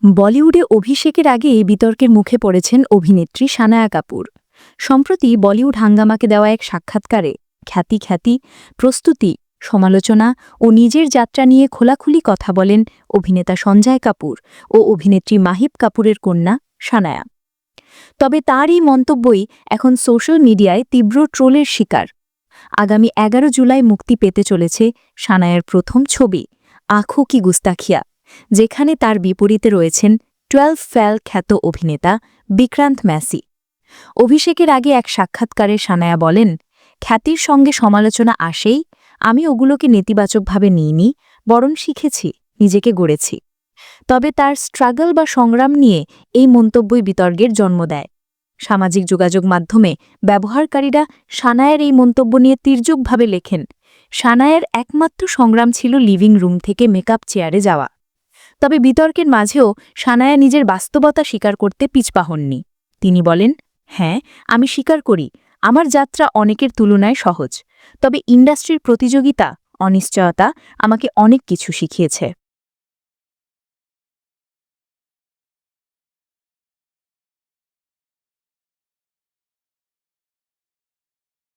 বলিউডে অভিষেকের আগে বিতর্কের মুখে পড়েছেন অভিনেত্রী সানায়া কাপুর। সম্প্রতি বলিউড হাঙ্গামাকে দেওয়া এক সাক্ষাৎকারে খ্যাতি প্রস্তুতি, সমালোচনা ও নিজের যাত্রা নিয়ে খোলাখুলি কথা বলেন অভিনেতা সঞ্জয় কাপুর ও অভিনেত্রী মাহিব কাপুরের কন্যা সানায়া। তবে তার এই মন্তব্যই এখন সোশ্যাল মিডিয়ায় তীব্র ট্রোলের শিকার। আগামী ১১ জুলাই মুক্তি পেতে চলেছে সানায়ার প্রথম ছবি আঁখো কি গুস্তাখিয়া, যেখানে তার বিপরীতে রয়েছেন 12 ফেল খ্যাত অভিনেতা বিক্রান্ত ম্যাসি। অভিষেকের আগে এক সাক্ষাৎকারে সানায়া বলেন, খ্যাতির সঙ্গে সমালোচনা আসেই, আমি ওগুলোকে নেতিবাচকভাবে নিইনি, বরং শিখেছি, নিজেকে গড়েছি। তবে তার স্ট্রাগল বা সংগ্রাম নিয়ে এই মন্তব্যই বিতর্কের জন্ম দেয়। সামাজিক যোগাযোগ মাধ্যমে ব্যবহারকারীরা সানায়ার এই মন্তব্য নিয়ে তির্যকভাবে লেখেন, সানায়ার একমাত্র সংগ্রাম ছিল লিভিং রুম থেকে মেকআপ চেয়ারে যাওয়া। তবে বিতর্কের মাঝেও সানায়া নিজের বাস্তবতা স্বীকার করতে পিছপা হননি। তিনি বলেন, হ্যাঁ, আমি স্বীকার করি, আমার যাত্রা অনেকের তুলনায় সহজ। তবে ইন্ডাস্ট্রির প্রতিযোগিতা, অনিশ্চয়তা আমাকে অনেক কিছু শিখিয়েছে।